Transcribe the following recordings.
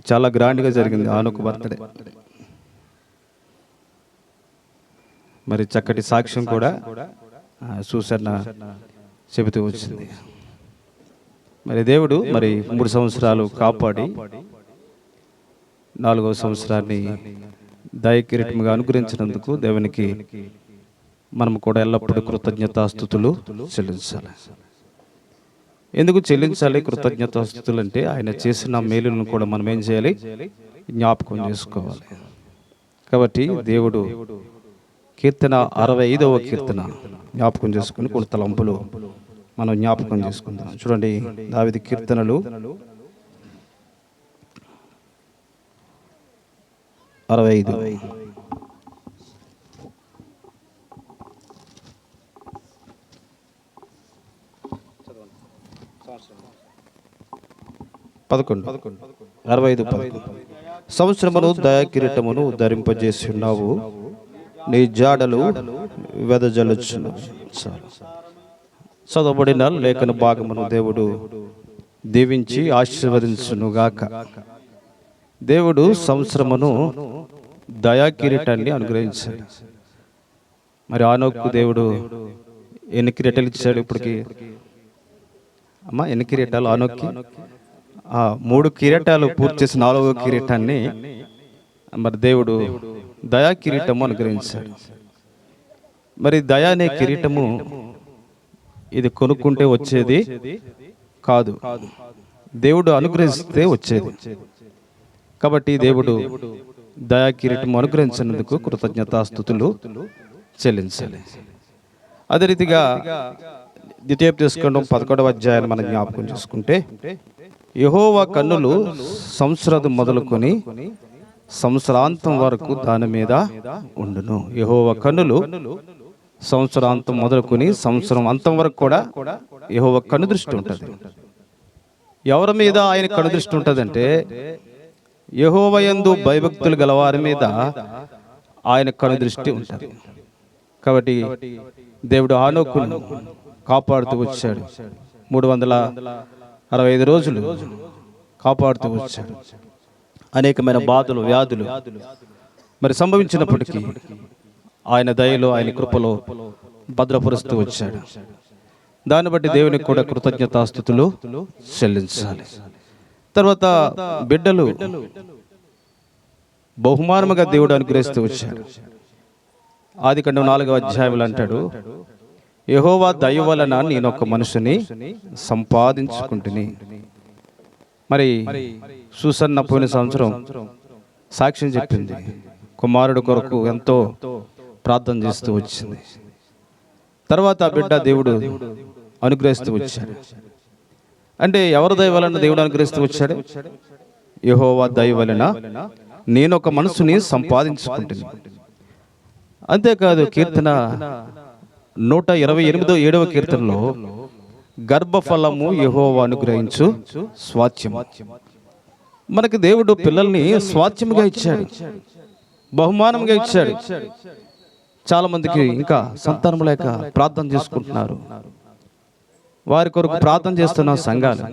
చాలా గ్రాండ్గా జరిగింది ఆనొక బర్త్డే. మరి చక్కటి సాక్ష్యం కూడా సూసన్న చెబుతూ వచ్చింది. మరి దేవుడు మరి 3 సంవత్సరాలు కాపాడి 4వ సంవత్సరాన్ని దయకిరీటముగా అనుగ్రహించినందుకు దేవునికి మనం కూడా ఎల్లప్పుడూ కృతజ్ఞతాస్తుతులు చెల్లించాలి. ఎందుకు చెల్లించాలి కృతజ్ఞతాస్తుతులు అంటే? ఆయన చేసిన మేలులను కూడా మనం ఏం చేయాలి? జ్ఞాపకం చేసుకోవాలి. కాబట్టి దేవుడు కీర్తన 65వ కీర్తన జ్ఞాపకం చేసుకుని కొన్ని తలంపులు మనం జ్ఞాపకం చేసుకుందాం. చూడండి, దావీదు కీర్తనలు 65. 65 సంవత్సరమును దయాకిరీటమును ధరింపజేసి ఉన్నావు, నీ జాడలు వెదజల్లుచును. చదవబడిన లేఖన భాగమును దేవుడు దీవించి ఆశీర్వదించునుగాక. దేవుడు సంవత్సరమును దయాకిరీటాన్ని అనుగ్రహించాడు. మరి ఆనోకు దేవుడు ఎన్ని కిరీటాలు ఇచ్చాడు? ఇప్పటికి అమ్మా ఎన్ని కిరీటాలు ఆనోక్కి? 3 కిరీటాలు పూర్తి చేసి 4వ కిరీటాన్ని మరి దేవుడు దయా కిరీటము అనుగ్రహించాడు. మరి దయా అనే కిరీటము ఇది కొనుక్కుంటే వచ్చేది కాదు, దేవుడు అనుగ్రహిస్తే వచ్చేది. కాబట్టి దేవుడు దయా కిరీటము అనుగ్రహించినందుకు కృతజ్ఞతాస్తుతులు చెల్లించాలి. అదే రీతిగా ద్వితీయోపదేశకాండం 11వ అధ్యాయాన్ని మనం జ్ఞాపకం చేసుకుంటే, యెహోవా కన్నులు సంవత్సరం మొదలుకొని సంవత్సరాంతం వరకు దాని మీద ఉండును. యెహోవా కన్నులు సంవత్సరాంతం మొదలుకొని సంవత్సరం అంతం వరకు కూడా యెహోవా కన్ను దృష్టి ఉంటుంది. ఎవరి మీద ఆయన కన్ను దృష్టి ఉంటుందంటే, యెహోవా యందు భయభక్తులు గలవారి మీద ఆయన కన్ను దృష్టి ఉంటుంది. కాబట్టి దేవుడు ఆనోకును కాపాడుతూ వచ్చాడు. 365 రోజులు కాపాడుతూ వచ్చాడు. అనేకమైన బాధలు, వ్యాధులు మరి సంభవించినప్పటికీ ఆయన దయలో, ఆయన కృపలో భద్రపరుస్తూ వచ్చాడు. దాన్ని బట్టి దేవునికి కూడా కృతజ్ఞతాస్తుతులు చెల్లించాలి. తర్వాత బిడ్డలు బహుమానముగా దేవుడు అనుగ్రహిస్తూ వచ్చాడు. ఆదికాండం 4వ అధ్యాయంలో అంటాడు, యెహోవా దయ వలన నేను ఒక మనుషుని సంపాదించుకుంటుని. మరి సూసన్న పోయిన సంవత్సరం సాక్ష్యం చెప్పింది, కుమారుడు కొరకు ఎంతో ప్రార్థన చేస్తూ వచ్చింది. తర్వాత ఆ బిడ్డ దేవుడు అనుగ్రహిస్తూ వచ్చాడు. అంటే ఎవరి దయ వలన దేవుడు అనుగ్రహిస్తూ వచ్చాడు? యెహోవా దయ వలన నేను ఒక మనుషుని సంపాదించుకుంటుని. అంతేకాదు, కీర్తన 128వ కీర్తనలో గర్భఫలము యెహోవా అనుగ్రహించు స్వాస్థ్యం. మనకి దేవుడు పిల్లల్ని స్వాస్థ్యముగా ఇచ్చాడు, బహుమానంగా ఇచ్చాడు. చాలా మందికి ఇంకా సంతానం లేక ప్రార్థన చేసుకుంటున్నారు. వారి కొరకు ప్రార్థన చేస్తున్న సంఘాలు.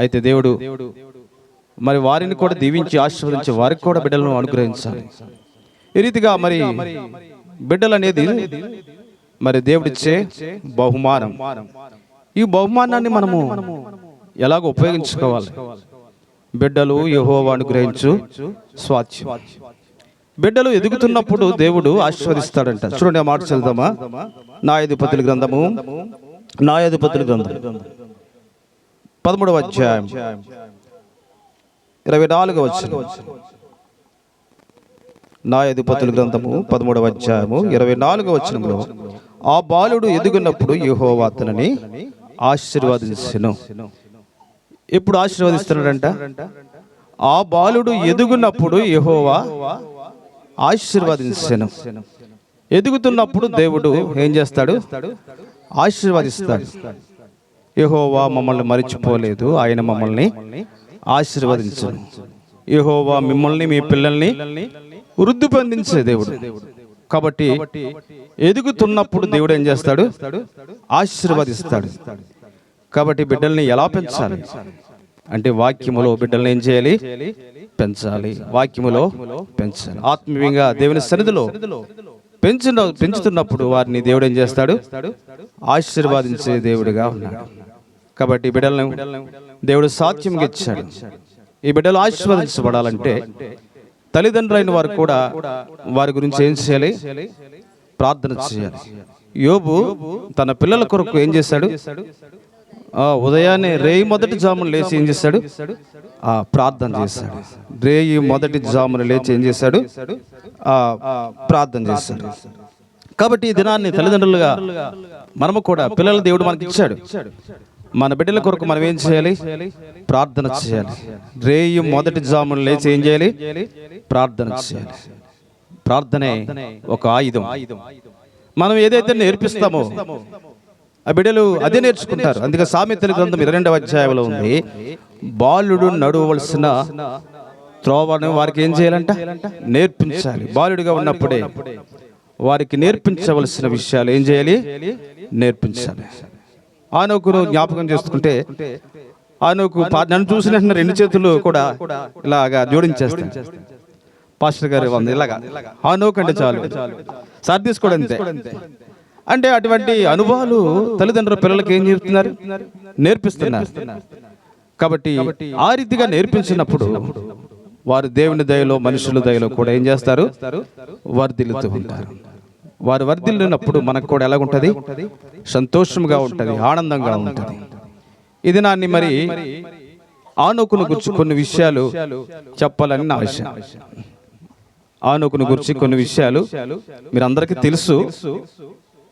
అయితే దేవుడు మరి వారిని కూడా దీవించి ఆశీర్వదించి వారికి కూడా బిడ్డలను అనుగ్రహించాలి. ఈ రీతిగా మరి బిడ్డలు అనేది మరి దేవుడిచ్చే బహుమానం. ఈ బహుమానాన్ని మనము ఎలాగో ఉపయోగించుకోవాలి? బిడ్డలు యెహోవా అనుగ్రహించు స్వాస్థ్యం. బిడ్డలు ఎదుగుతున్నప్పుడు దేవుడు ఆశీర్వదిస్తాడంట. చూడండి, ఆ మాట చదువుదామా? న్యాయాధిపతుల గ్రంథము 13వ అధ్యాయం 24వ వచనం. న్యాయాధిపతుల గ్రంథము 13వ అధ్యాయము 24వ వచనంలో, ఆ బాలుడు ఎదుగున్నప్పుడు యెహోవా అతనిని ఆశీర్వదించెను. ఎప్పుడు ఆశీర్వదిస్తున్నాడంట? ఆ బాలుడు ఎదుగున్నప్పుడు యెహోవా ఆశీర్వదించెను. ఎదుగుతున్నప్పుడు దేవుడు ఏం చేస్తాడు? ఆశీర్వదిస్తాడు. యెహోవా మమ్మల్ని మరిచిపోలేదు, ఆయన మమ్మల్ని ఆశీర్వదించెను. యెహోవా మిమ్మల్ని, మీ పిల్లల్ని వృద్ధి పొందించే దేవుడు. కాబట్టి ఎదుగుతున్నప్పుడు దేవుడు ఏం చేస్తాడు? ఆశీర్వదిస్తాడు. కాబట్టి బిడ్డల్ని ఎలా పెంచాలి అంటే వాక్యములో బిడ్డలను ఏం చేయాలి? పెంచాలి. వాక్యములో పెంచాలి. ఆత్మీయంగా దేవుని సన్నిధిలో పెంచుతున్నప్పుడు వారిని దేవుడు ఏం చేస్తాడు? ఆశీర్వాదించే దేవుడిగా ఉన్నాడు. కాబట్టి ఈ బిడ్డలను దేవుడు సాత్యంగా ఇచ్చాడు. ఈ బిడ్డలు ఆశీర్వదించబడాలంటే తల్లిదండ్రులైన వారు కూడా వారి గురించి ఏం చేయాలి? ప్రార్థన చేయాలి. యోబు తన పిల్లల కొరకు ఏం చేశాడు? ఉదయాన్నే రేయి మొదటి జామున లేచి ఏం చేశాడు? ప్రార్థన చేశాడు. రేయి మొదటి జామున లేచి ఏం చేశాడు? ప్రార్థన చేశాడు. కాబట్టి ఈ దినాన్ని తల్లిదండ్రులుగా మనము కూడా పిల్లల దేవుడు మనకి ఇచ్చాడు. మన బిడ్డల కొరకు మనం ఏం చేయాలి? ప్రార్థన చేయాలి. రేయి మొదటి జామున లేచి ఏం చేయాలి? ప్రార్థన చేయాలి. ప్రార్థనే ఒక ఆయుధం. మనం ఏదైతే నేర్పిస్తామో ఆ బిడ్డలు అదే నేర్చుకుంటారు. అందుకే సామెతల గ్రంథం 22వ అధ్యాయంలో ఉంది, బాలుడు నడవవలసిన త్రోవను వారికి ఏం చేయాలంట? నేర్పించాలి. బాలుడిగా ఉన్నప్పుడే వారికి నేర్పించవలసిన విషయాలు ఏం చేయాలి? నేర్పించాలి. ఆనోకును జ్ఞాపకం చేసుకుంటే, ఆనోకు నన్ను చూసిన 2 చేతులు కూడా ఇలాగా జోడించేస్తాను. పాస్టర్ గారు వంద ఇలాగా ఆనోకు అంటే చాలు, సార్ తీసుకోవడం అంతే. అంటే అటువంటి అనుభవాలు తల్లిదండ్రుల పిల్లలకి ఏం చెప్తున్నారు? నేర్పిస్తున్నారు. కాబట్టి ఆ రీతిగా నేర్పించినప్పుడు వారు దేవుని దయలో మనుషుల దయలో కూడా ఏం చేస్తారు? వర్ధిల్లుతూ ఉంటారు. వారు వర్ధిల్లినప్పుడు మనకు కూడా ఎలాగుంటది? సంతోషంగా ఉంటుంది, ఆనందంగా ఉంటుంది. ఇది నాన్ని మరి ఆనోకును గురించి కొన్ని విషయాలు చెప్పాలని నా ఆశ. ఆనోకును గురించి కొన్ని విషయాలు మీరు అందరికీ తెలుసు.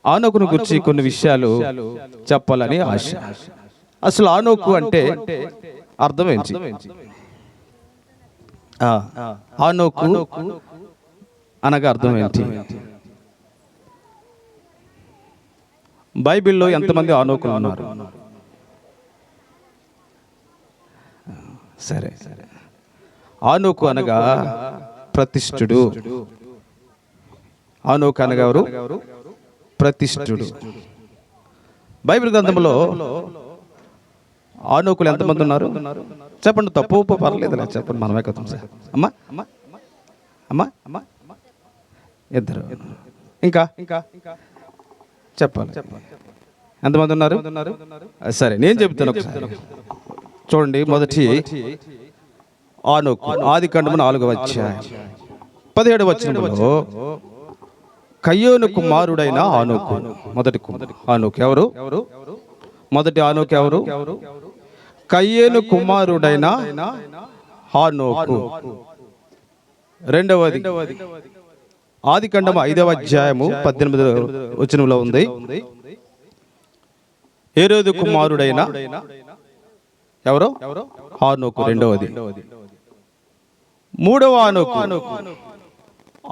ఆనోకును గురించి కొన్ని విషయాలు చెప్పాలని ఆశ. అసలు ఆనోకు అంటే అర్థం ఏంటి? ఆనోకు అనగా అర్థం ఏంటి? బైబిల్లో ఎంతమంది ఆనోకులు ఉన్నారు? సరే, ఆనోకు అనగా ప్రతిష్ఠుడు. ఆనోకు అనగా ఎవరు? ప్రతిష్ఠుడు. బైబిల్ గ్రంథంలో ఆనోకులు ఎంతమంది ఉన్నారు? చెప్పండి. తప్పు పర్లేదు, చెప్పండి. మనమే కదా అమ్మా అమ్మా అమ్మా ఇద్దరు. ఇంకా చెప్పాలి. ఎంతమంది ఉన్నారు? సరే, నేను చెప్తాను ఒకసారి చూడండి. మొదటి ఆనోకు, ఆదికాండము 4వ అధ్యాయం 17వ వచనంలో కయ్యోను కుమారుడైన ఆనోకు. మొదటి ఆనోకు ఎవరు? మొదటి ఆనోకు ఎవరు? కయ్యోను కుమారుడైన ఆనోకు. రెండవది ఆదికాండము 5వ అధ్యాయము 18వ వచనంలో ఉంది, హేరోదు కుమారుడైన ఎవరు? ఆనోకు రెండవది. మూడవ ఆనోకు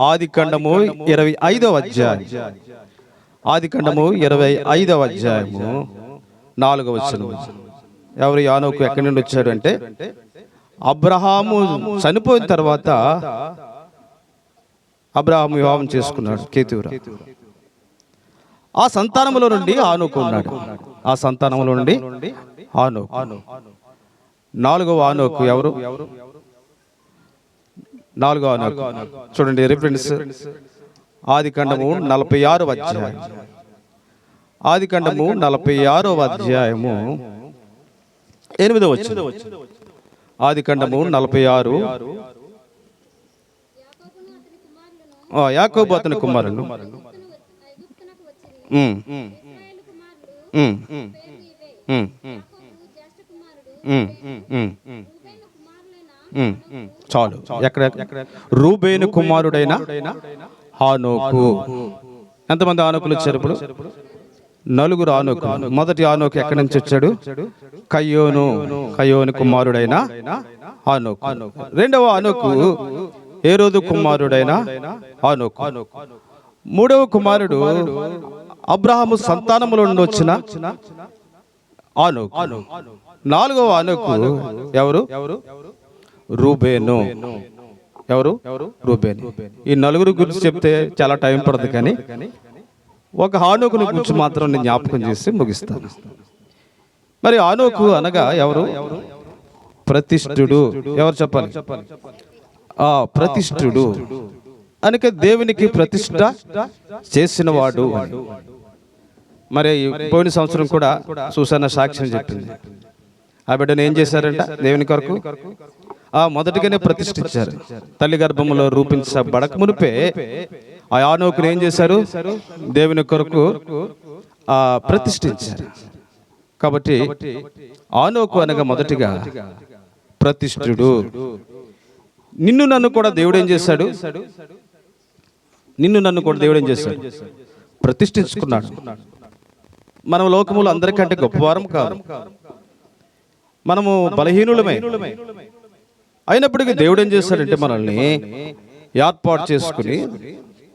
ఆదికాండము 25వ అధ్యాయం, ఆదికాండము 25వ అధ్యాయము 4వ వచనం. ఎవరు ఆనోకు ఎక్కడి నుండి వచ్చాడు అంటే, అబ్రహాము చనిపోయిన తర్వాత అబ్రహాము వివాహం చేసుకున్నాడు కేతురా. ఆ సంతానములో నుండి ఆనోకు ఉన్నాడు. ఆ సంతానములో నుండి ఆనోకు. 4వ ఆనోకు ఎవరు? 4వ ఆనోకు చూడండి, రిఫరెన్స్ ఆదికాండము 46వ అధ్యాయం, ఆదికాండము 46వ అధ్యాయము 8వ వచనం. ఆదికాండము 46, యాకోబు అతని కుమారులు. చాలు. ఎక్కడ? రూబేను కుమారుడైన ఆనోకు. ఎంతమంది ఆనోకులు వచ్చారు ఇప్పుడు? 4 ఆనోకు. మొదటి ఆనోకు ఎక్కడి నుంచి వచ్చాడు? కయ్యోను కుమారుడైన ఆనోకు. రెండవ ఆనోకు హేరోదు కుమారుడైన ఆనోకు. మూడవ కుమారుడు అబ్రహాము సంతానములో నుండి వచ్చిన ఆనోకు. 4వ ఆనోకు ఎవరు? రూబేను. ఎవరు? రూబేను. ఈ 4 గురించి చెప్తే చాలా టైం పడుతుంది, కానీ ఒక ఆనోకుని గురించి మాత్రం నేను జ్ఞాపకం చేసి ముగిస్తాను. మరి ఆనోకు అనగా ఎవరు? ప్రతిష్ఠుడు. ఎవరు చెప్పాలి? ప్రతిష్ఠుడు అనక దేవునికి ప్రతిష్ఠ చేసినవాడు. మరి పోయిన సంవత్సరం కూడా సూసన్న సాక్ష్యం చెప్పింది. ఆ బిడ్డను ఏం చేశారంట? దేవుని కొరకు మొదటిగానే ప్రతిష్ఠించారు. తల్లి గర్భంలో రూపించబడక మునిపే ఆ ఆనోకుని ఏం చేశారు? దేవుని కొరకు ప్రతిష్ఠించారు. కాబట్టి ఆనోకు అనగా మొదటిగా ప్రతిష్ఠుడు. నిన్ను నన్ను కూడా దేవుడు ఏం చేశాడు? నిన్ను నన్ను కూడా దేవుడు ఏం చేశాడు? ప్రతిష్ఠించుకున్నాడు. మనం లోకములు అందరికంటే గొప్పవారం కాదు, మనము బలహీనులమే. అయినప్పటికీ దేవుడు ఏం చేశాడంటే మనల్ని ఏర్పాటు చేసుకుని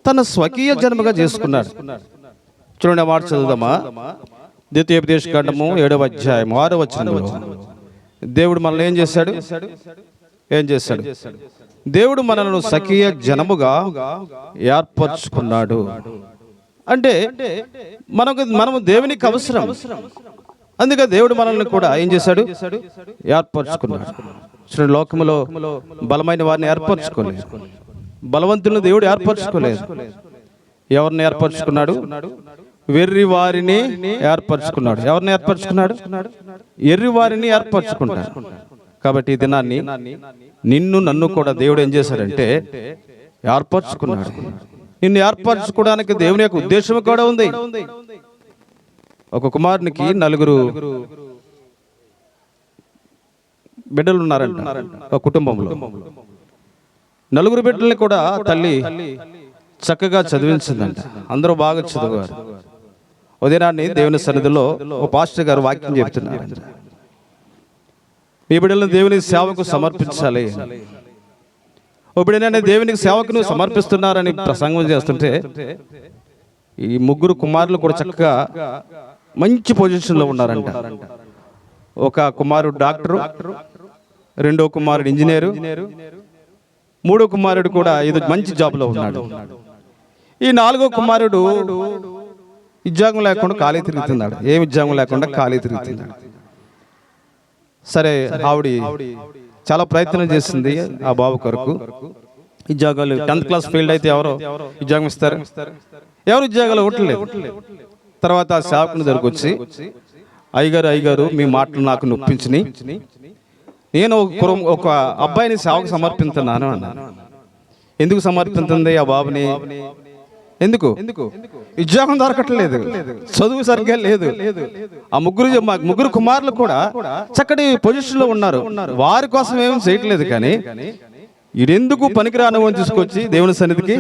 తన స్వకీయ జన్మగా చేసుకున్నాడు. చూడండి, మాట చదువుదామా? ద్వితీయోపదేశకాండము 7వ అధ్యాయం 6వ వచనంలో దేవుడు మనల్ని ఏం చేశాడు? దేవుడు మనల్ని స్వకీయ జనముగా ఏర్పరచుకున్నాడు. అంటే మనము దేవునికి అవసరం. అందుకే దేవుడు మనల్ని కూడా ఏం చేశాడు? ఏర్పరచుకున్నాడు. లోకములో బలమైన వారిని ఏర్పరచుకోలేదు, బలవంతులను దేవుడు ఏర్పరచుకోలేదు. ఎవరిని ఏర్పరచుకున్నాడు? వెర్రి వారిని ఏర్పరచుకున్నాడు. ఎవరిని ఏర్పరచుకున్నాడు? ఎర్రి వారిని ఏర్పరచుకుంటాడు. కాబట్టి ఈ దినాన్ని నిన్ను నన్ను కూడా దేవుడు ఏం చేశాడంటే ఏర్పరచుకున్నాడు. నిన్ను ఏర్పరచుకోవడానికి దేవుని యొక్క ఉద్దేశం కూడా ఉంది. ఒక కుమారునికి 4 బిడ్డలు ఉన్నారంట. ఒక కుటుంబంలో 4 బిడ్డల్ని కూడా తల్లి చక్కగా చదివించిందంట. అందరూ బాగా చదివారు. ఉదయాన్ని దేవుని సన్నిధిలో ఓ పాస్టర్ గారు వాక్యం చెప్తున్నారు. ఈ బిడ్డలను దేవుని సేవకు సమర్పించాలి. ఓ బిడ్డనే దేవునికి సేవకు నువ్వు సమర్పిస్తున్నారని ప్రసంగం చేస్తుంటే ఈ 3 కుమారులు కూడా చక్కగా మంచి పొజిషన్లో ఉన్నారంట. ఒక కుమారుడు డాక్టరు, 2వ కుమారుడు ఇంజనీరు, 3వ కుమారుడు కూడా ఇది మంచి జాబ్లో ఉన్నాడు. ఈ 4వ కుమారుడు ఉద్యోగం లేకుండా ఖాళీ తిరుగుతున్నాడు. ఏమి ఉద్యోగం లేకుండా ఖాళీ తిరుగుతున్నాడు. సరే, ఆవిడ చాలా ప్రయత్నం చేసింది ఆ బాబు కొరకు. ఉద్యోగాలు 10th క్లాస్ ఫెయిల్డ్ అయితే ఎవరు ఉద్యోగం ఇస్తారు? ఎవరు ఉద్యోగాలు ఇవ్వట్లేదు. తర్వాత ఆ సేవకుని దగ్గరకు వచ్చి, అయ్యగారు మీ మాటలు నాకు నొప్పించిని, నేను ఒక అబ్బాయిని సేవకు సమర్పిస్తున్నాను అన్నాను. ఎందుకు సమర్పిస్తుంది ఆ బాబుని? ఎందుకు? ఉద్యోగం దొరకట్లేదు, చదువు సరిగ్గా లేదు. ఆ ముగ్గురు కుమారులు కూడా చక్కటి పొజిషన్ లో ఉన్నారు. వారి కోసం ఏమీ చేయట్లేదు. కానీ ఇదెందుకు పనికిరాను అని తీసుకొచ్చి దేవుని సన్నిధికి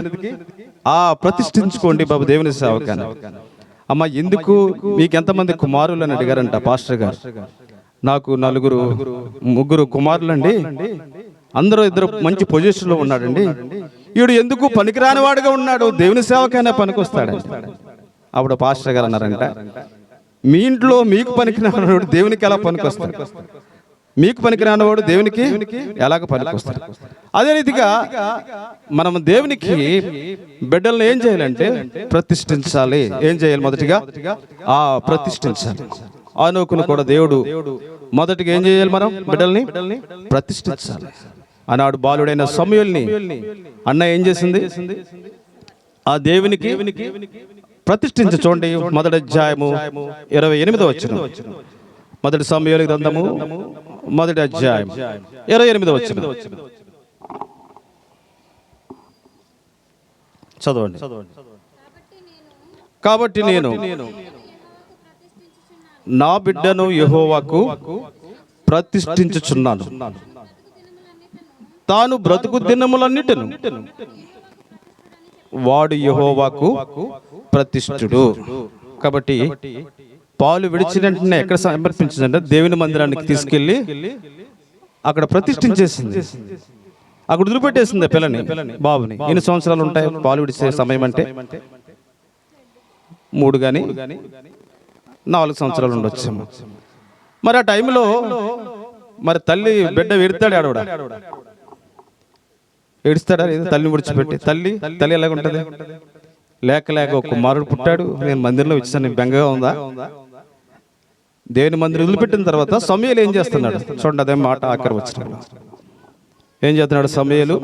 ప్రతిష్ఠించుకోండి బాబు దేవుని సేవకాన్ని. అమ్మ, ఎందుకు మీకు ఎంతమంది కుమారులు అని అడిగారంట పాస్టర్ గారు. నాకు 3 కుమారులండి, అందరూ 2 మంచి పొజిషన్ లో ఉన్నాడండి. వీడు ఎందుకు పనికిరాని వాడుగా ఉన్నాడు, దేవుని సేవకైనా పనికొస్తాడు. అప్పుడు పాస్టర్ గారు అన్నారంట, మీ ఇంట్లో మీకు పనికిరానివాడు దేవునికి ఎలా పనికొస్తాడు? మీకు పనికిరానివాడు దేవునికి ఎలాగ పనికొస్తాడు? అదే రీతిగా మనం దేవునికి బిడ్డలను ఏం చేయాలంటే ప్రతిష్ఠించాలి. ఏం చేయాలి? మొదటిగా ప్రతిష్ఠించాలి. ఆనోకును కూడా దేవుడు మొదటిగా ఏం చేయాలి? మనం బిడ్డల్ని ప్రతిష్ఠించాలి. ఆనాడు బాలుడైన సమూయేలుని అన్న ఏం చేసింది? ఆ దేవునికి ప్రతిష్ఠించి. చూడండి, 1వ అధ్యాయము 28వ వచనం. 1 సమూయేలు గ్రంథము 1వ అధ్యాయం 28వ వచనం చదవండి. కాబట్టి నేను నా బిడ్డను యెహోవాకు ప్రతిష్ఠించుచున్నాను, తాను బ్రతుకు దినములన్నిటిను వాడు యెహోవాకు ప్రతిష్ఠుడు. కాబట్టి పాలు విడిచిన వెంటనే ఎక్కడ సమర్పించిందంటే దేవుని మందిరానికి తీసుకెళ్లి అక్కడ ప్రతిష్ఠించేసింది. అక్కడ వదిలిపెట్టేసింది పిల్లని, బాబుని. ఎన్ని సంవత్సరాలు ఉంటాయి పాలు విడిచే సమయం అంటే? 3 కానీ 4 సంవత్సరాలు ఉండొచ్చు. మరి ఆ టైంలో మరి తల్లి బిడ్డ విడతాడు, ఆడవడా ఏడుస్తాడా? తల్లిని విడిచిపెట్టి తల్లి ఎలాగుంటది? లేక ఒక కుమారుడు పుట్టాడు, నేను మందిరంలో ఇచ్చాను, బెంగగా ఉందా? దేవుని మందిరం వదిలిపెట్టిన తర్వాత సమూయేలు ఏం చేస్తున్నాడు చూడండి, అదే మాట ఆఖరి వచనంలో ఏం చేస్తున్నాడు సమూయేలు?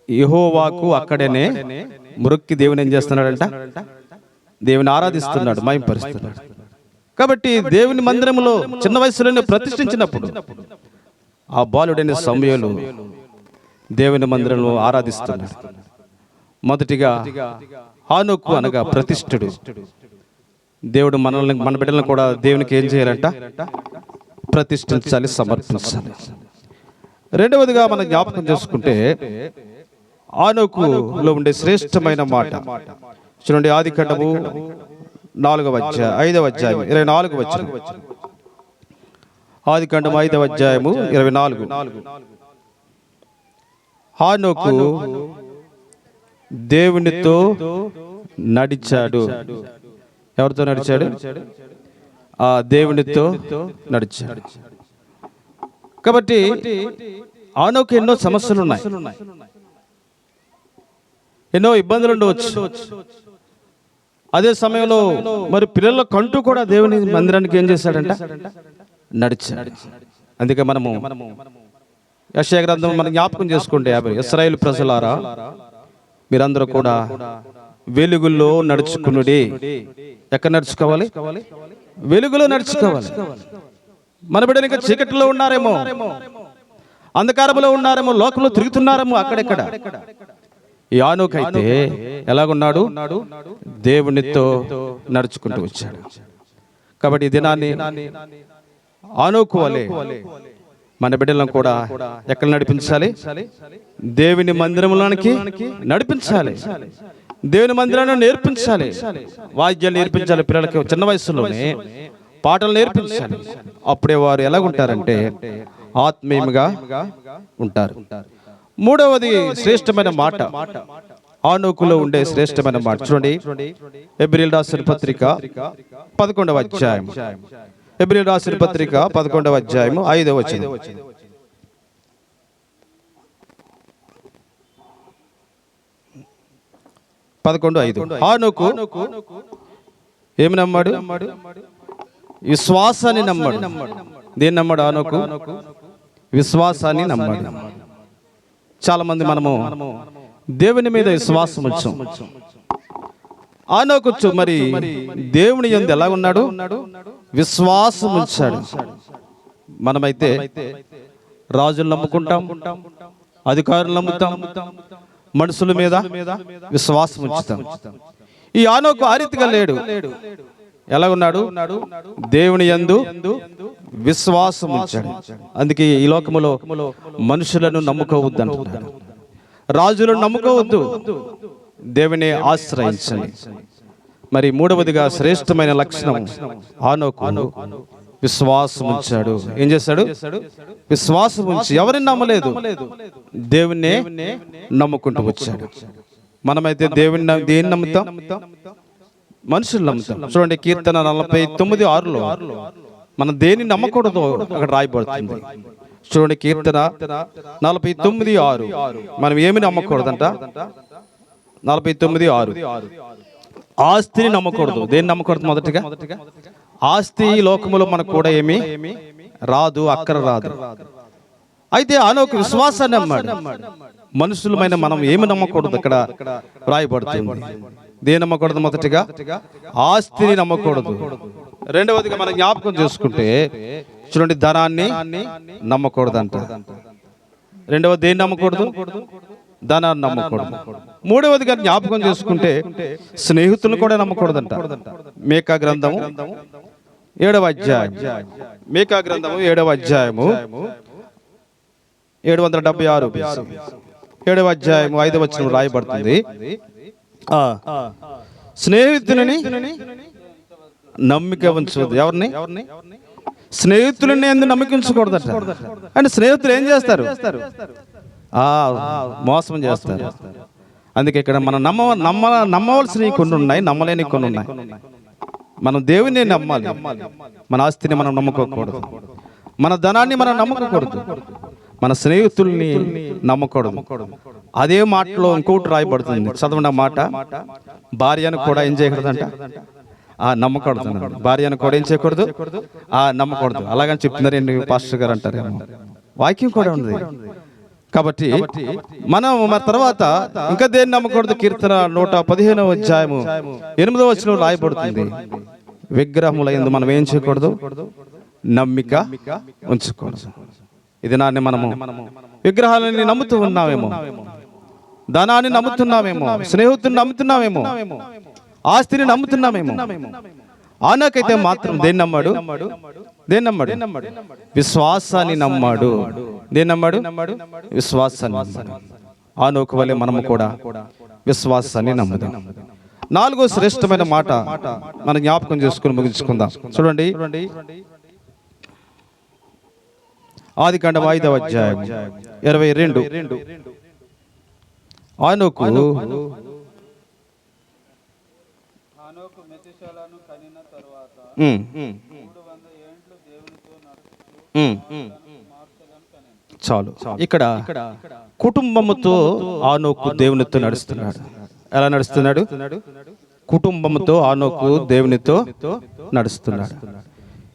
యెహోవాకు అక్కడనే మొక్కి దేవుని ఏం చేస్తున్నాడంట? దేవుని ఆరాధిస్తున్నాడు, మహిమపరుస్తున్నాడు. కాబట్టి దేవుని మందిరంలో చిన్న వయసులోనే ప్రతిష్ఠించినప్పుడు ఆ బాలుడైన సమూయేలు దేవుని మందిరంలో ఆరాధిస్తున్నాడు. మొదటిగా హానోకు అనగా ప్రతిష్ఠుడు. దేవుడు మన బిడ్డలను కూడా దేవునికి ఏం చేయాలంట? ప్రతిష్ఠించాలి, సమర్పించాలి. రెండవదిగా మనం జ్ఞాపకం చేసుకుంటే హానోకులో ఉండే శ్రేష్టమైన మాట చూడండి. ఆదికాండము 5వ అధ్యాయం 24వ వచనం. ఆదికాండము 5వ అధ్యాయము 24. హానోకు దేవునితో నడిచాడు. ఎవరితో నడిచాడు? ఆ దేవునితో నడిచాడు. కాబట్టి హానోకు ఎన్నో సమస్యలు ఉన్నాయి, ఎన్నో ఇబ్బందులు ఉండవచ్చు. అదే సమయంలో మరి పిల్లల కంటూ కూడా దేవుని మందిరానికి ఏం చేశాడంట? నడిచాడు. అందుకే మనము యెషయా గ్రంథం మనం జ్ఞాపకం చేసుకుంటే ఇశ్రాయేలు ప్రజలారా మీరందరూ కూడా వెలుగులో నడుచుకునుడి. ఎక్కడ నడుచుకోవాలి? వెలుగులో నడుచుకోవాలి. మన బిడ్డలు ఇంకా చీకటిలో ఉన్నారేమో, అంధకారంలో ఉన్నారేమో, లోకంలో తిరుగుతున్నారేమో అక్కడెక్కడ. ఈ హానోకు అయితే ఎలాగున్నాడు? దేవునితో నడుచుకుంటూ వచ్చాడు. కాబట్టి ఈ దినాన్ని హానోకు వలె మన బిడ్డలను కూడా ఎక్కడ నడిపించాలి? దేవుని మందిరంలోనికి నడిపించాలి, దేవుని మందిరాన్ని నేర్పించాలి, వాద్యాలు నేర్పించాలి. పిల్లలకి చిన్న వయసులోనే పాటలు నేర్పించాలి. అప్పుడే వారు ఎలాగుంటారంటే ఆత్మీయంగా ఉంటారు. మూడవది శ్రేష్టమైన మాట, హానోకులో ఉండే శ్రేష్టమైన మాట చూడండి. హెబ్రీయులకు రాసిన పత్రిక 11వ అధ్యాయం. హెబ్రీయులకు రాసిన పత్రిక 11వ అధ్యాయం 5వ వచనం. 11:5. హానోకు ఏమి నమ్మాడు? విశ్వాసాన్ని నమ్మాడు. దేన్ని నమ్మాడు హానోకు? విశ్వాసాన్ని నమ్మాడు. చాలా మంది మనము దేవుని మీద విశ్వాసం ఉంచాం. హానోకు మరి దేవుని యందు ఎలా ఉన్నాడు? విశ్వాసం ఉంచాడు. మనమైతే రాజులు నమ్ముకుంటాం, అధికారులు నమ్ముతాం, మనుషుల మీద విశ్వాసం ఉంచుతాం. ఈ హానోకు ఆ రీతిగా లేడు. ఎలా ఉన్నాడు? దేవుని యందు విశ్వాసం ఉంచాడు. అందుకే ఈ లోకములో మనుషులను నమ్ముకోవద్దు అంటున్నాడు, రాజులను నమ్ముకోవద్దు, దేవుని ఆశ్రయించండి. మరి మూడవదిగా శ్రేష్టమైన లక్షణం హానోకు విశ్వాసం ఉంచాడు. ఏం చేశాడు? విశ్వాసం ఉంచి ఎవరిని నమ్మలేదు, దేవుణ్ణే నమ్ముకుంటూ వచ్చాడు. మనమైతే దేన్ని నమ్ముతాం? మనుషులు నమ్ముతాం. చూడండి కీర్తన 49:6లో మనం దేన్ని నమ్మకూడదు అక్కడ రాయబడుతుంది. చూడండి కీర్తన 49:6 మనం ఏమి నమ్మకూడదంట? 49:6 ఆస్తిని నమ్మకూడదు. దేన్ని నమ్మకూడదు? మొదటిగా ఆస్తి లోకములో మనకు కూడా ఏమి రాదు, అక్కర రాదు. అయితే హానోకు విశ్వాసాన్ని నమ్మాడు. మనుషులమైన మనం ఏమి నమ్మకూడదు అక్కడ రాయబడుతుంది. దేని నమ్మకూడదు? మొదటిగా ఆస్తిని నమ్మకూడదు. రెండవదిగా మనం జ్ఞాపకం చేసుకుంటే చూడండి ధనాన్ని నమ్మకూడదంట. రెండవది దేన్ని నమ్మకూడదు? ధనాన్ని నమ్మకూడదు. మూడవదిగా జ్ఞాపకం చేసుకుంటే స్నేహితులను కూడా నమ్మకూడదంట. మీకా గ్రంథము 7వ అధ్యాయం. మీకా గ్రంథము 7వ అధ్యాయము 776 7వ అధ్యాయము 5వ వచనం రాయబడుతుంది. స్నేహితులని నమ్మిక ఉంచవద్దు. ఎవరిని? స్నేహితులని ఎందుకు నమ్మిక ఉంచకూడదట. అంటే స్నేహితులు ఏం చేస్తారు? మోసం చేస్తారు. అందుకే ఇక్కడ మనం నమ్మవలసినవి కొన్ని ఉన్నాయి, నమ్మలేని కొన్ని ఉన్నాయి. మనం దేవుని నమ్మాలి, మన ఆస్తిని మనం నమ్ముకోకూడదు, మన ధనాన్ని మనం నమ్మకూడదు, మన స్నేహితుల్ని నమ్మకూడదు. అదే మాటలో ఇంకోటి రాయబడుతుంది, చదవండి మాట. భార్యను కూడా ఏం చేయకూడదంట? నమ్మకూడదు. భార్యను కూడా ఏం చేయకూడదు, నమ్మకూడదు. అలాగని చెప్తున్నారండి పాస్టర్ గారు అంటారేమో. వాక్యం కూడా ఉంది. కాబట్టి మనం మన తర్వాత ఇంకా దేన్ని నమ్మకూడదు? కీర్తన 115వ అధ్యాయము 8వ వచనంలో రాయబడుతుంది, విగ్రహముల యందు మనం ఏం చేయకూడదు? నమ్మిక ఉంచకూడదు. ఇది నాన్ని మనము విగ్రహాలని నమ్ముతూ ఉన్నామేమో, ధనాన్ని నమ్ముతున్నామేమో, స్నేహితుని నమ్ముతున్నామేమో, ఆస్తిని నమ్ముతున్నామేమో. ఆనోకైతే మాత్రం దేన్ని నమ్మాడు? విశ్వాసాన్ని నమ్మాడు. దేన్ని నమ్మాడు? విశ్వాసాన్ని నమ్మాడు. ఆనోకు వలె మనము కూడా విశ్వాసాన్ని నమ్ముదాం. 4వ శ్రేష్టమైన మాట మనం జ్ఞాపకం చేసుకుని ముగించుకుందాం. చూడండి, ఆదికాండం 5వ అధ్యాయం 22. ఆనోకు చాలు. ఇక్కడ కుటుంబముతో ఆనోకు దేవునితో నడుస్తున్నాడు. ఎలా నడుస్తున్నాడు? కుటుంబముతో ఆనోకు దేవునితో నడుస్తున్నాడు.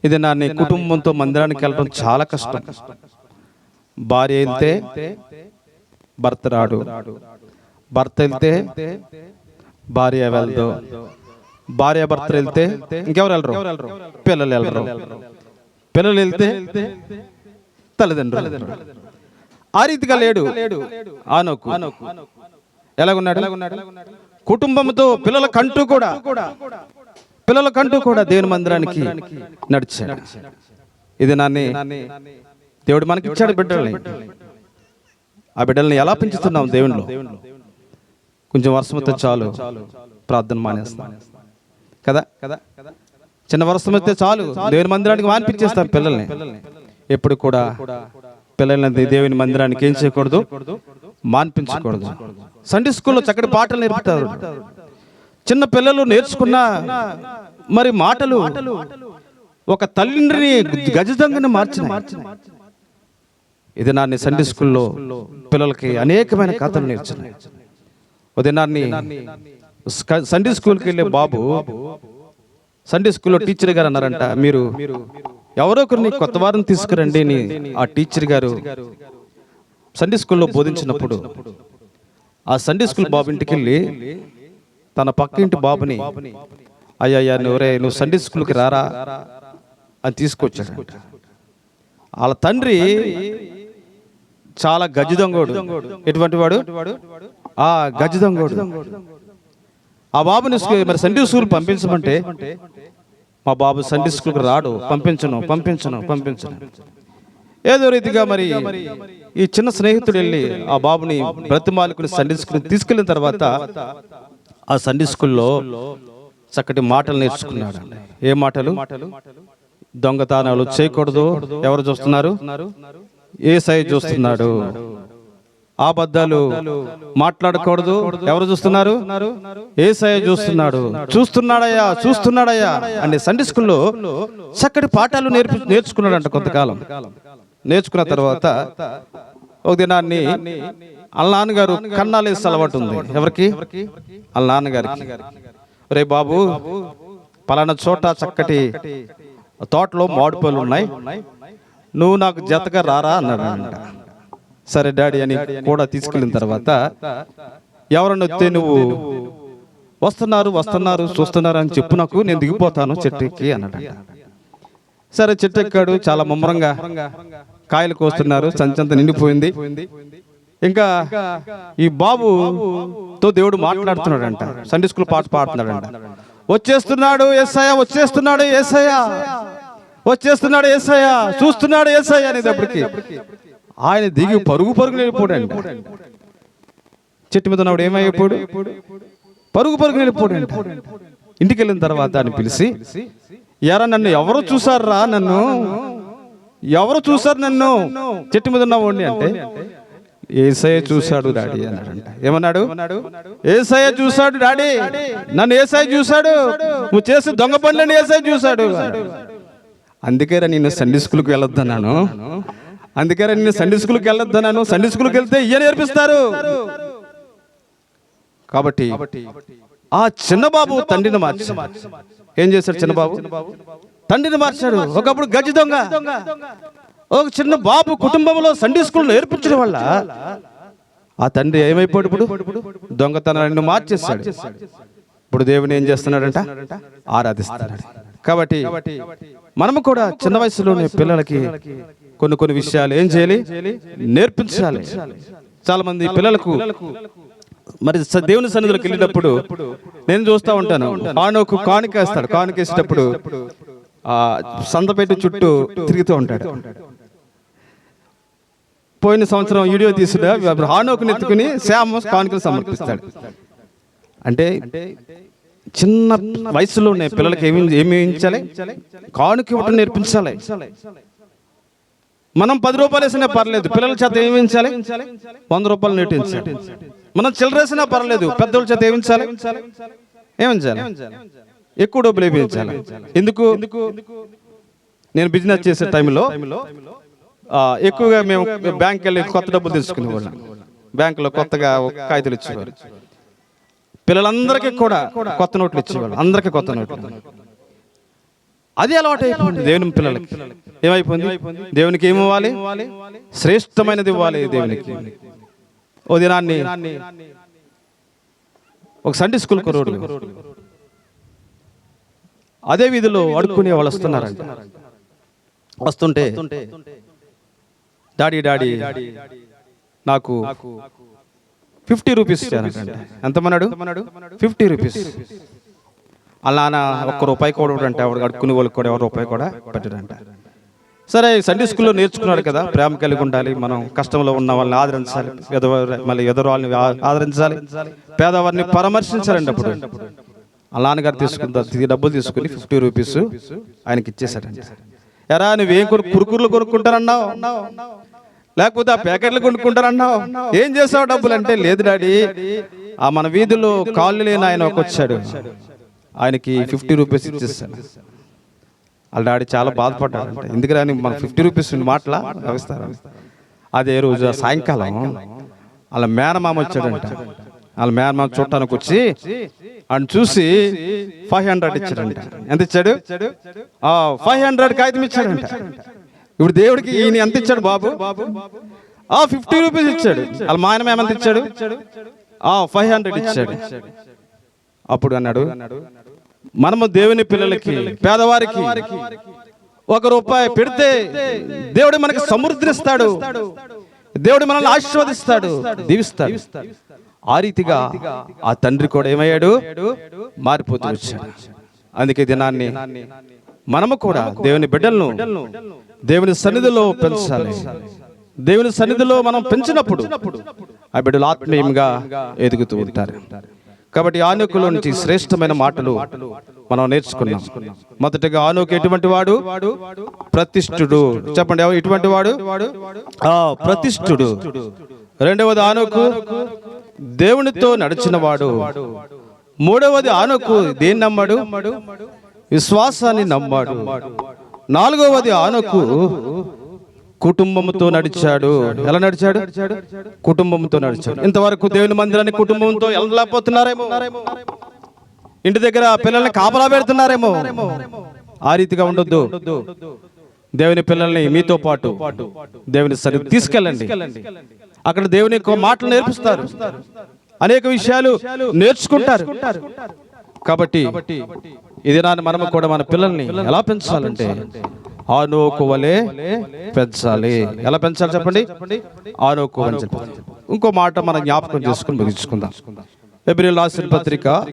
ఇది నా కుటుంబంతో మందిరానికి వెళ్ళడం చాలా కష్టం. భార్య వెళ్తే భర్త రాడు, భర్త వెళ్తే భార్య వెళ్దు, భార్య భర్త వెళ్తే ఇంకెవరు వెళ్ళరు? పిల్లలు వెళ్ళరు, పిల్లలు వెళ్తే తల్లిదండ్రులు. ఆ రీతిగా లేడు ఆనోకు. ఎలాగున్నాడు? కుటుంబంతో పిల్లలకంటూ కూడా దేవుని మందిరానికి నడిచాడు. ఇది నాన్ని దేవుడు మనకి ఇచ్చాడు బిడ్డల్ని. ఆ బిడ్డల్ని ఎలా పెంచుతున్నాం దేవునిలో? కొంచెం వర్షం వస్తే చాలు ప్రార్థన మానేస్తాం కదా. చిన్న వర్షం వస్తే చాలు దేవుని మందిరానికి మానిపించేస్తాం పిల్లల్ని. ఎప్పుడు కూడా పిల్లల్ని దేవుని మందిరానికి ఏం చేయకూడదు? మాన్పించకూడదు. సండే స్కూల్లో చక్కటి పాటలు నేర్పుతారు. చిన్న పిల్లలు నేర్చుకున్న మరి మాటలు ఒక తల్లిని గజదంగని మార్చిన. ఇది నాన్ని సండే స్కూల్లో పిల్లలకి అనేకమైన కథలు నేర్చున్నాయి. ఉదయాన్ని సండే స్కూల్కి వెళ్ళే బాబు సండే స్కూల్లో టీచర్ గారు అన్నారంట, మీరు ఎవరో ఒకరిని కొత్త వారిని తీసుకురండి అని ఆ టీచర్ గారు సండే స్కూల్లో బోధించినప్పుడు ఆ సండే స్కూల్ బాబు ఇంటికి వెళ్ళి తన పక్క ఇంటి బాబుని, అయ్యా నువ్వు సండే స్కూల్కి రారా అని తీసుకొచ్చాడు. వాళ్ళ తండ్రి చాలా గజదొంగోడు. ఎటువంటి వాడు? గజదొంగోడు. ఆ బాబుని మరి సండే స్కూల్ పంపించమంటే, మా బాబు సండే స్కూల్కి రాడు, పంపించను. ఏదో రీతిగా మరి ఈ చిన్న స్నేహితుడు వెళ్ళి ఆ బాబుని బ్రతిమాలుకుని సండే స్కూల్ తీసుకెళ్ళిన తర్వాత ఆ సండే స్కూల్లో చక్కటి మాటలు నేర్చుకున్నాడు. ఏ మాటలు? దొంగతనాలు చేయకూడదు. ఎవరు చూస్తున్నారు? యేసయ్య చూస్తున్నాడు. అబద్ధాలు మాట్లాడకూడదు. ఎవరు చూస్తున్నారు? యేసయ్య చూస్తున్నాడయ్యా అంటే సండే స్కూల్లో చక్కటి పాఠాలు నేర్చుకున్నాడంట. కొంతకాలం నేర్చుకున్న తర్వాత ఒక దినాన్ని వాళ్ళ నాన్నగారు కన్నాలు వేసే అలవాటు ఉంది. ఎవరికి? వాళ్ళ నాన్నగారికి. రే బాబు, పలానా చోట చక్కటి తోటలో మామిడి పళ్ళు ఉన్నాయి, నువ్వు నాకు జతగా రారా అన్నాడు. సరే డాడీ అని కూడా తీసుకెళ్ళిన తర్వాత ఎవరన్నా వస్తే నువ్వు వస్తున్నారు చూస్తున్నారు అని చెప్పు, నాకు నేను దిగిపోతాను చెట్టుకి అన్నాడు. సరే చెట్టు ఎక్కాడు. చాలా ముమ్మరంగా కాయలు కోస్తున్నారు. సంచంత నిండిపోయింది. ఇంకా ఈ బాబుతో దేవుడు మాట్లాడుతున్నాడంట. సండే స్కూల్ పాట పాడుతున్నాడంట. వచ్చేస్తున్నాడు యేసయ్య, చూస్తున్నాడు యేసయ్య అనేటప్పటికి ఆయన దిగి పరుగు వెళ్ళిపోడండి. చెట్టు మీద ఉన్నవాడు ఏమైపోయాడు? పరుగు వెళ్ళిపోడండి. ఇంటికి వెళ్ళిన తర్వాత అని పిలిచి, నన్ను ఎవరు చూసారా? ఎవరు చూసారు నన్ను చెట్టు మీద ఉన్నవాడిని అంటే, యేసయ్య చూశాడు డాడీ అన్నాడంట. ఏమన్నాడు? యేసయ్య చూశాడు డాడీ, నన్ను యేసయ్య చూశాడు, నువ్వు చేసి దొంగ పనులని యేసయ్య చూశాడు. అందుకే నిన్ను సండే స్కూల్కి వెళ్ళొద్దన్నాను. సండే స్కూల్కి వెళ్తే ఇయ్య నేర్పిస్తారు. కాబట్టి ఆ చిన్న బాబు తండ్రిని మార్చాడు. ఏం చేశాడు చిన్నబాబు? తండ్రిని మార్చాడు. ఒకప్పుడు గజ్జి దొంగ, ఒక చిన్న బాబు కుటుంబంలో సండే స్కూల్ నేర్పించడం వల్ల ఆ తండ్రి ఏమైపోయాడు? ఇప్పుడు దొంగతనాన్ని మార్చేస్తాడు. ఇప్పుడు దేవుని ఏం చేస్తున్నాడంట? ఆరాధిస్తున్నాడు. కాబట్టి మనము కూడా చిన్న వయసులోనే పిల్లలకి కొన్ని విషయాలు ఏం చేయాలి? నేర్పించాలి. చాలా మంది పిల్లలకు మరి దేవుని సన్నిధిలోకి వెళ్ళినప్పుడు నేను చూస్తూ ఉంటాను, ఆనోకు కానుకేస్తాడు. కానుకేసేటప్పుడు సంతపేట చుట్టూ తిరుగుతూ ఉంటాడు. పోయిన సంవత్సరం వీడియో తీసుడా హానోకుని ఎత్తుకుని శ్యామ కానుకలు సమర్పిస్తాడు. అంటే చిన్న వయసులోనే పిల్లలకి ఏమి ఇచ్చాలి? కానుక ఇవ్వటం నేర్పించాలి. మనం 10 రూపాయలు వేసినా పర్లేదు, పిల్లల చేత ఏమించాలి? 100 రూపాయలు నేర్పించాలి. మనం చిల్లరేసినా పర్లేదు, పెద్దోళ్ళ చేత ఏమించాలి? ఎక్కువ డబ్బులు ఏమించాలి. ఎందుకు? నేను బిజినెస్ చేసే టైంలో ఎక్కువగా మేము బ్యాంక్ వెళ్ళి కొత్త డబ్బులు తీసుకునేవాళ్ళం. బ్యాంకులో కొత్తగా కాగితాలు ఇచ్చేవారు. పిల్లలందరికీ కూడా కొత్త నోట్లు ఇచ్చేవాళ్ళు, అందరికీ కొత్త నోట్లు. అది అలవాటు అయిపోయింది దేవుని పిల్లలకి. ఏమైపోయింది? దేవునికి ఏమి ఇవ్వాలి? శ్రేష్టమైనది ఇవ్వాలి దేవునికి. ఓ దినాన్ని ఒక సండే స్కూల్ కుర్రోడు అదే వీధిలో అడుక్కునే వాళ్ళు వస్తున్నారంట. వస్తుంటే డాడీ నాకు 50 రూపీస్ ఇచ్చారంట. ఎంతమన్నాడు? 50 రూపీస్. అలా ₹1 కూడా అంటే ఎవరు అడుక్కునే వాళ్ళకి కూడా ₹1 కూడా పెట్టడంట. సరే, సండే స్కూల్లో నేర్చుకున్నాడు కదా, ప్రేమ కలిగి ఉండాలి, మనం కష్టంలో ఉన్న వాళ్ళని ఆదరించాలి, మళ్ళీ ఎదురువాళ్ళని ఆదరించాలి, పేదవారిని పరామర్శించాలండి. అప్పుడు ఆ నాన్నగారు డబ్బులు తీసుకుని 50 రూపీస్ ఆయనకి ఇచ్చేశాడంట. ఎరా, నువ్వేం కురుకుర్లు కొనుక్కుంటారన్నావు, లేకపోతే ఆ ప్యాకెట్లు కొనుక్కుంటారన్నావు, ఏం చేసావు డబ్బులు అంటే, లేదు డాడీ, ఆ మన వీధిలో కాళ్ళు లేని ఆయన వచ్చాడు, ఆయనకి 50 రూపీస్ ఇచ్చేస్తాను. వాళ్ళ డాడీ చాలా బాధపడ్డాడంట. ఎందుకని మన 50 రూపీస్ మాటలా వ్యవస్థారు. అదే రోజు సాయంకాలం వాళ్ళ మేనమామ వచ్చాడంట. వాళ్ళ మేనమామ చూడటానికి వచ్చి ఆయన చూసి 500 ఇచ్చాడంట. ఎంత ఇచ్చాడు? 500 కాగితం ఇచ్చాడంట. ఇప్పుడు దేవుడికి ఈయన ఎంత ఇచ్చాడు బాబు? 50 రూపీస్ ఇచ్చాడు. వాళ్ళ మాయనమేమ ఎంత ఇచ్చాడు? 500 ఇచ్చాడు. అప్పుడు అన్నాడు, మనము దేవుని పిల్లలకి, పేదవారికి ₹1 పెడితే దేవుడు మనకి సమృద్ధినిస్తాడు, దేవుడు మనల్ని ఆశీర్వదిస్తాడు, దీవిస్తాడు. ఆ రీతిగా ఆ తండ్రి కూడా ఏమయ్యాడు? మారిపోతూ వచ్చాడు. అందుకే దినాన్ని మనము కూడా దేవుని బిడ్డలను దేవుని సన్నిధిలో పెంచాలి. దేవుని సన్నిధిలో మనం పెంచినప్పుడు ఆ బిడ్డలు ఆత్మీయంగా ఎదుగుతూ ఉంటారు. కాబట్టి ఆనోకులో నుంచి శ్రేష్టమైన మాటలు మనం నేర్చుకున్నాం. మొదటగా ఆనోకు ఎటువంటి వాడు? ప్రతిష్ఠుడు. చెప్పండి, ఎటువంటి వాడు? ప్రతిష్ఠుడు. రెండవది ఆనోకు దేవునితో నడిచిన వాడు. మూడవది ఆనోకు దేన్ని నమ్మాడు? విశ్వాసాన్ని నమ్మాడు. నాలుగవది ఆనోకు కుటుంబంతో నడిచాడు. ఎలా నడిచాడు? కుటుంబంతో నడిచాడు. ఇంతవరకు దేవుని మందిరాన్ని కుటుంబంతో వెళ్ళలేకపోతున్నారేమో, ఇంటి దగ్గర పిల్లల్ని కాపలా పెడుతున్నారేమో. ఆ రీతిగా ఉండొద్దు. దేవుని పిల్లల్ని మీతో పాటు దేవుని సన్నిధికి తీసుకెళ్ళండి. అక్కడ దేవుని మాటలు నేర్పిస్తారు, అనేక విషయాలు నేర్చుకుంటారు. కాబట్టి ఇది మనము కూడా మన పిల్లల్ని ఎలా పెంచాలంటే ఆనోకు వలె పెంచాలి. ఎలా పెంచాలి చెప్పండి? ఆనోకు వలె. ఇంకో మాట మనం జ్ఞాపకం చేసుకుని ముగించుకుందాం. హెబ్రీయులకు రాసిన పత్రిక